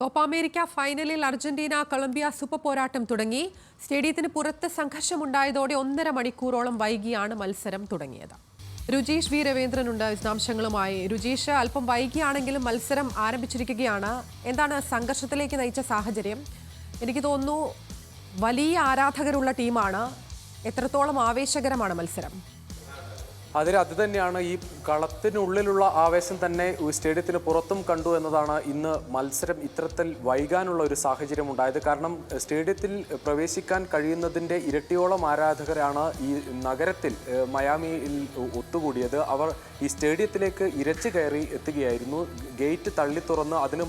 Copa America ഫൈനലിൽ Argentina Colombia super പോരാട്ടം തുടങ്ങി. സ്റ്റേഡിയത്തിന് പുറത്ത് സംഘർഷമുണ്ടായതോടെ 1.5 മണിക്കൂറോളം വൈകിയാണ് മത്സരം തുടങ്ങിയത്. രുജീഷ് വി രവീന്ദ്രനുണ്ട് വിശദാംശങ്ങളുമായി. രുജീഷ്, അല്പം വൈകിയാണെങ്കിലും മത്സരം ആരംഭിച്ചിരിക്കുകയാണ്. എന്താണ് സംഘർഷത്തിലേക്ക് നയിച്ച സാഹചര്യം? എനിക്ക് തോന്നുന്നു വലിയ ആരാധകരുള്ള ടീമാണ്. എത്രത്തോളം ആവേശകരമാണ് മത്സരം? അത് തന്നെയാണ് ഈ കളത്തിനുള്ളിലുള്ള ആവേശം തന്നെ സ്റ്റേഡിയത്തിന് പുറത്തും കണ്ടു എന്നതാണ് ഇന്ന് മത്സരം ഇത്തരത്തിൽ വൈകാനുള്ള ഒരു സാഹചര്യം ഉണ്ടായത്. കാരണം സ്റ്റേഡിയത്തിൽ പ്രവേശിക്കാൻ കഴിയുന്നതിൻ്റെ ഇരട്ടിയോളം ആരാധകരാണ് ഈ നഗരത്തിൽ മയാമിയിൽ ഒത്തുകൂടിയത്. അവർ ഈ സ്റ്റേഡിയത്തിലേക്ക് ഇരച്ചു കയറി എത്തുകയായിരുന്നു. ഗേറ്റ് തള്ളി തുറന്ന് അതിന്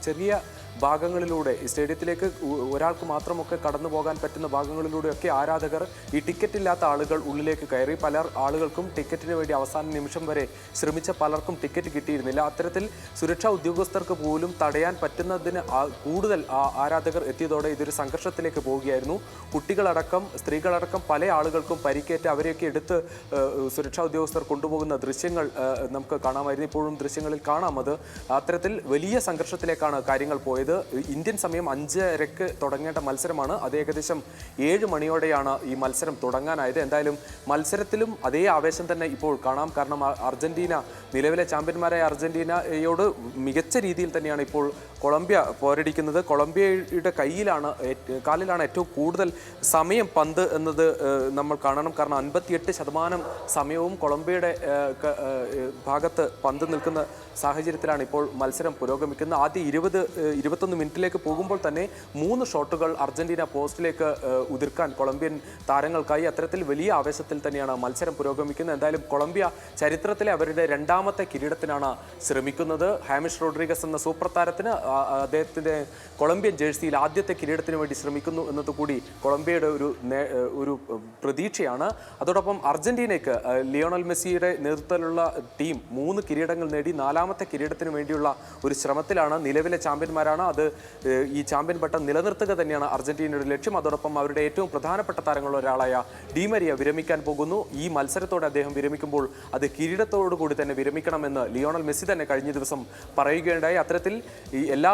ചെറിയ ഭാഗങ്ങളിലൂടെ സ്റ്റേഡിയത്തിലേക്ക് ഒരാൾക്ക് മാത്രമൊക്കെ കടന്നു പോകാൻ പറ്റുന്ന ഭാഗങ്ങളിലൂടെയൊക്കെ ആരാധകർ ഈ ടിക്കറ്റ് ഇല്ലാത്ത ആളുകൾ ഉള്ളിലേക്ക് കയറി. പല ആളുകൾക്കും ടിക്കറ്റിന് വേണ്ടി അവസാന നിമിഷം വരെ ശ്രമിച്ച പലർക്കും ടിക്കറ്റ് കിട്ടിയിരുന്നില്ല. അത്തരത്തിൽ സുരക്ഷാ ഉദ്യോഗസ്ഥർക്ക് പോലും തടയാൻ പറ്റുന്നതിന് കൂടുതൽ ആരാധകർ എത്തിയതോടെ ഇതൊരു സംഘർഷത്തിലേക്ക് പോവുകയായിരുന്നു. കുട്ടികളടക്കം സ്ത്രീകളടക്കം പല ആളുകൾക്കും പരിക്കേറ്റ് അവരെയൊക്കെ എടുത്ത് സുരക്ഷാ ഉദ്യോഗസ്ഥർ കൊണ്ടുപോകുന്ന ദൃശ്യങ്ങൾ നമുക്ക് കാണാമായിരുന്നു. ഇപ്പോഴും ദൃശ്യങ്ങളിൽ കാണാം. അത് അത്തരത്തിൽ വലിയ സംഘർഷത്തിലേക്കാണ് കാര്യങ്ങൾ പോയത്. ഇന്ത്യൻ സമയം 5:30 തുടങ്ങേണ്ട മത്സരമാണ്. അത് ഏകദേശം 7 മണിയോടെയാണ് ഈ മത്സരം തുടങ്ങാനായത്. എന്തായാലും മത്സരത്തിലും അതേ ആവേശം തന്നെ ഇപ്പോൾ കാണാം. കാരണം അർജന്റീന, നിലവിലെ ചാമ്പ്യന്മാരായ അർജന്റീനയോട് മികച്ച രീതിയിൽ തന്നെയാണ് ഇപ്പോൾ കൊളംബിയ പോരടിക്കുന്നത്. കൊളംബിയയുടെ കാലിലാണ് ഏറ്റവും കൂടുതൽ സമയം പന്ത് എന്നത് നമ്മൾ കാണണം. കാരണം 58% സമയവും കൊളംബിയയുടെ ഭാഗത്ത് പന്ത് നിൽക്കുന്ന സാഹചര്യത്തിലാണ് ഇപ്പോൾ മത്സരം പുരോഗമിക്കുന്നത്. ആദ്യ 21 മിനിറ്റിലേക്ക് പോകുമ്പോൾ തന്നെ 3 ഷോട്ടുകൾ അർജന്റീന പോസ്റ്റിലേക്ക് ഉതിർക്കാൻ കൊളംബിയൻ താരങ്ങൾക്കായി. അത്തരത്തിൽ വലിയ ആവേശത്തിൽ തന്നെയാണ് മത്സരം പുരോഗമിക്കുന്നത്. എന്തായാലും കൊളംബിയ ചരിത്രത്തിലെ അവരുടെ 2ാമത്തെ കിരീടത്തിനാണ് ശ്രമിക്കുന്നത്. ഹാമിഷ് റോഡ്രിഗസ് എന്ന സൂപ്പർ താരത്തിന് അദ്ദേഹത്തിൻ്റെ കൊളംബിയൻ ജേഴ്സിയിൽ ആദ്യത്തെ കിരീടത്തിന് വേണ്ടി ശ്രമിക്കുന്നു എന്നതുകൂടി കൊളംബിയയുടെ ഒരു പ്രതീക്ഷയാണ്. അതോടൊപ്പം അർജന്റീനയ്ക്ക് ലിയോണൽ മെസ്സിയുടെ നേതൃത്വത്തിലുള്ള ടീം 3 കിരീടങ്ങൾ നേടി 4ാമത്തെ കിരീടത്തിന് വേണ്ടിയുള്ള ഒരു ശ്രമത്തിലാണ്. നിലവിലെ ചാമ്പ്യന്മാരാണ്. അത് ഈ ചാമ്പ്യൻ പട്ടം നിലനിർത്തുക തന്നെയാണ് അർജന്റീനയുടെ ലക്ഷ്യം. അതോടൊപ്പം അവരുടെ ഏറ്റവും പ്രധാനപ്പെട്ട താരങ്ങളിൽ ഒരാളായ ഡി മരിയ വിരമിക്കാൻ പോകുന്നു. ഈ മത്സരത്തോടെ അദ്ദേഹം വിരമിക്കുമ്പോൾ അത് കിരീടത്തോടുകൂടി തന്നെ വിരമിക്കണമെന്ന് ലിയോണൽ മെസ്സി തന്നെ കഴിഞ്ഞ ദിവസം പറയുകയുണ്ടായി. അത്തരത്തിൽ ഈ എല്ലാ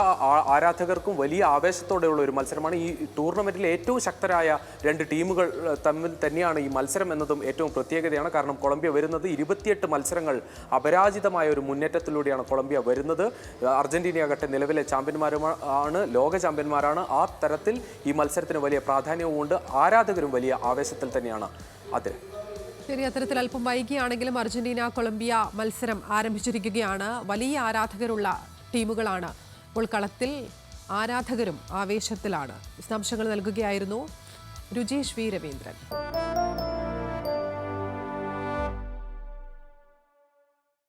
ആരാധകർക്കും വലിയ ആവേശത്തോടെയുള്ള ഒരു മത്സരമാണ്. ഈ ടൂർണമെന്റിലെ ഏറ്റവും ശക്തരായ 2 ടീമുകൾ തമ്മിൽ തന്നെയാണ് ഈ മത്സരം എന്നതും ഏറ്റവും പ്രത്യേകതയാണ്. കാരണം കൊളംബിയ വരുന്നത് 28 മത്സരങ്ങൾ അപരാജിതമായ ഒരു മുന്നേറ്റത്തിലൂടെയാണ് കൊളംബിയ വരുന്നത്. അർജന്റീനയാകട്ടെ നിലവിലെ ചാമ്പ്യന്മാരുമാണ്, ലോക ചാമ്പ്യന്മാരാണ്. ആ തരത്തിൽ ഈ മത്സരത്തിന് വലിയ പ്രാധാന്യവുമുണ്ട്. ആരാധകരും വലിയ ആവേശത്തിൽ തന്നെയാണ്. ശരി, അത്തരത്തിൽ അല്പം വൈകിയാണെങ്കിലും അർജന്റീന കൊളംബിയ മത്സരം ആരംഭിച്ചിരിക്കുകയാണ്. വലിയ ആരാധകരുള്ള ടീമുകളാണ്. ഇപ്പോൾ കളത്തിൽ ആരാധകരും ആവേശത്തിലാണ്. വിശദാംശങ്ങൾ നൽകുകയായിരുന്നു രുജീഷ് വി രവീന്ദ്രൻ.